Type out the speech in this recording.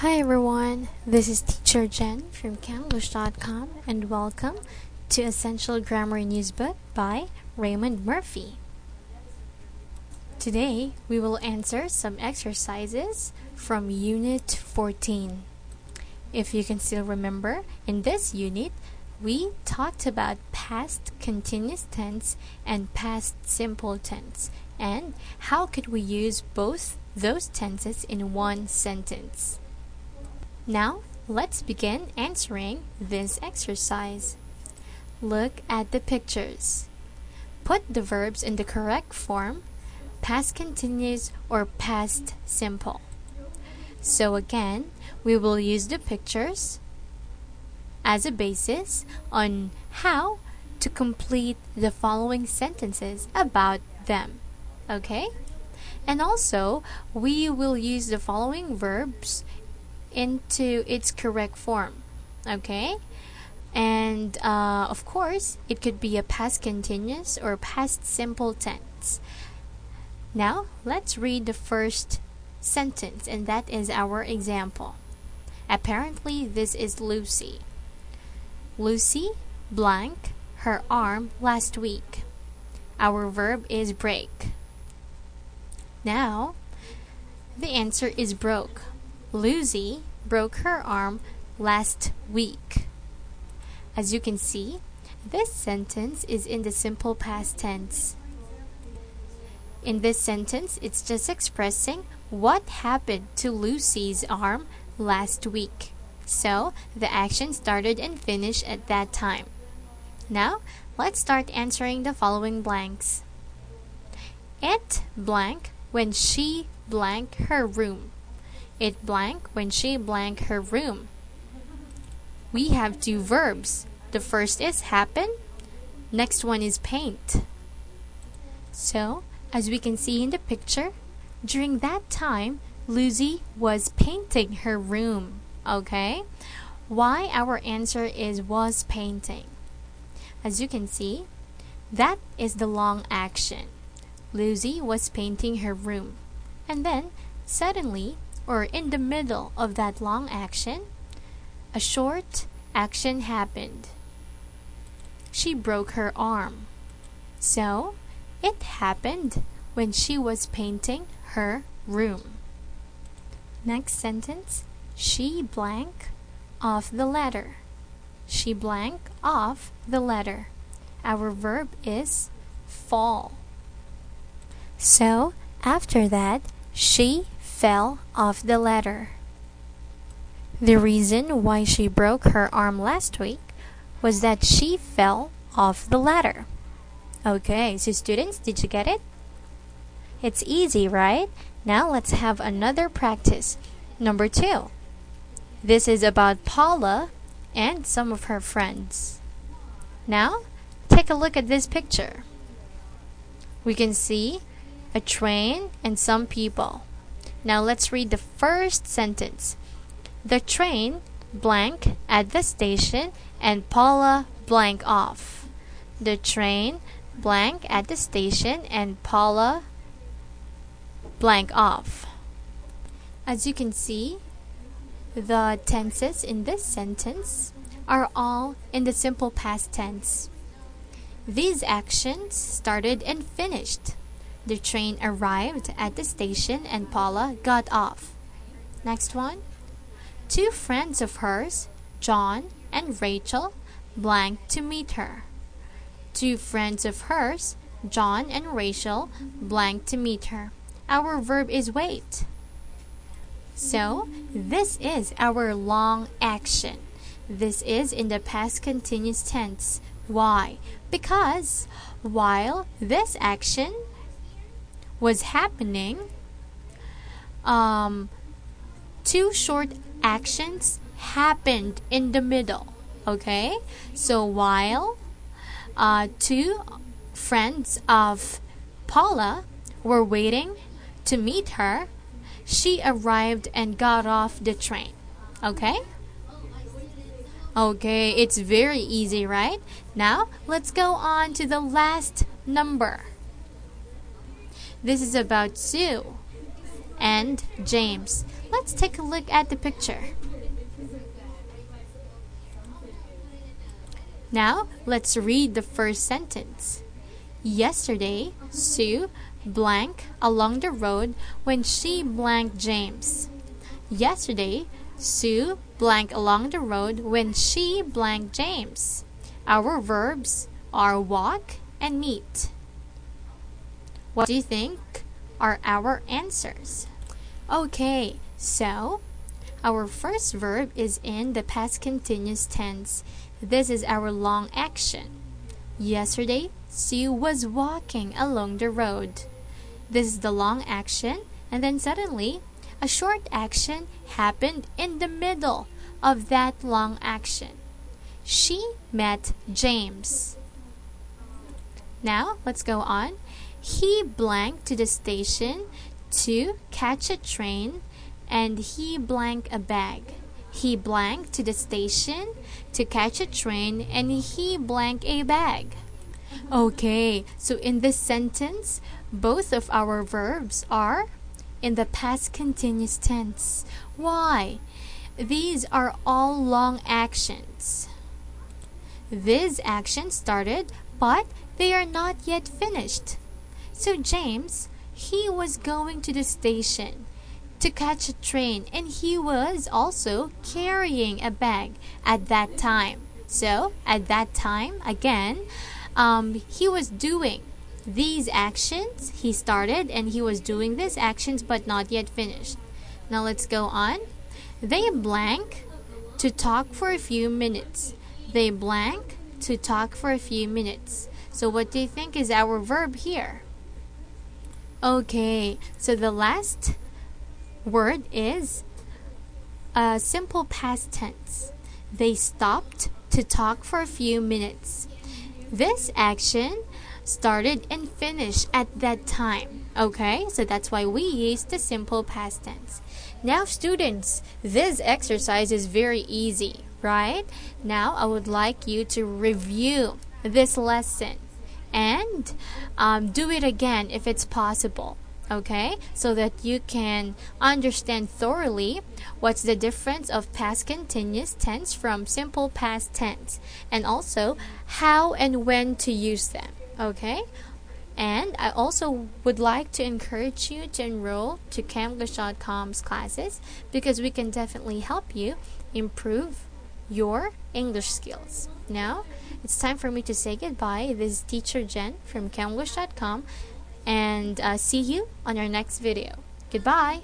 Hi everyone, this is Teacher Jen from Canglish.com and welcome to Essential Grammar Newsbook by Raymond Murphy. Today we will answer some exercises from Unit 14. If you can still remember, in this unit we talked about past continuous tense and past simple tense and how could we use both those tenses in one sentence. Now, let's begin answering this exercise. Look at the pictures. Put the verbs in the correct form, past continuous or past simple. So again, we will use the pictures as a basis on how to complete the following sentences about them. Okay? And also, we will use the following verbs into its correct form. Okay? And of course, it could be a past continuous or past simple tense. Now, let's read the first sentence, and that is our example. Apparently, this is Lucy. Lucy blank her arm last week. Our verb is break. Now, the answer is broke. Lucy broke her arm last week. As you can see, this sentence is in the simple past tense. In this sentence, it's just expressing what happened to Lucy's arm last week. So, the action started and finished at that time. Now, let's start answering the following blanks. It blank when she blank her room. It blank when she blank her room. We have two verbs. The first is happen. Next one is paint. So, as we can see in the picture, during that time, Lucy was painting her room. Okay? Why our answer is was painting. As you can see, that is the long action. Lucy was painting her room. And then, suddenly, or in the middle of that long action, a short action happened. She broke her arm. So, it happened when she was painting her room. Next sentence, she blank off the letter. She blank off the letter. Our verb is fall. So, after that, she fell off the ladder. The reason why she broke her arm last week was that she fell off the ladder. Okay, so students, did you get it? It's easy, right? Now let's have another practice. Number 2. This is about Paula and some of her friends. Now, take a look at this picture. We can see a train and some people. Now let's read the first sentence. The train blank at the station and Paula blank off. The train blank at the station and Paula blank off. As you can see, the tenses in this sentence are all in the simple past tense. These actions started and finished. The train arrived at the station and Paula got off. Next one. Two friends of hers, John and Rachel, blanked to meet her. Two friends of hers, John and Rachel, blanked to meet her. Our verb is wait. So, this is our long action. This is in the past continuous tense. Why? Because while this action was happening, two short actions happened in the middle. Okay? So while two friends of Paula were waiting to meet her, she arrived and got off the train. Okay? Okay, it's very easy, right? Now, let's go on to the last number. This is about Sue and James. Let's take a look at the picture. Now, let's read the first sentence. Yesterday, Sue blank along the road when she blanked James. Yesterday, Sue blank along the road when she blanked James. Our verbs are walk and meet. What do you think are our answers? Okay, so our first verb is in the past continuous tense. This is our long action. Yesterday, Sue was walking along the road. This is the long action, and then suddenly, a short action happened in the middle of that long action. She met James. Now, let's go on. He blanked to the station to catch a train, and he blanked a bag. He blanked to the station to catch a train, and he blanked a bag. Okay, so in this sentence, both of our verbs are in the past continuous tense. Why? These are all long actions. These actions started, but they are not yet finished. So James, he was going to the station to catch a train, and he was also carrying a bag at that time. So at that time, again, he was doing these actions. He started and he was doing these actions but not yet finished. Now let's go on. They blank to talk for a few minutes. They blank to talk for a few minutes. So what do you think is our verb here? Okay, so the last word is a simple past tense. They stopped to talk for a few minutes. This action started and finished at that time. Okay, so that's why we use the simple past tense. Now students, this exercise is very easy, right? Now I would like you to review this lesson and do it again if it's possible. Okay, so that you can understand thoroughly what's the difference of past continuous tense from simple past tense, and also how and when to use them. Okay, and I also would like to encourage you to enroll to Camglish.com's classes, because we can definitely help you improve your English skills. Now it's time for me to say goodbye. This is Teacher Jen from Camglish.com, and see you on our next video. Goodbye.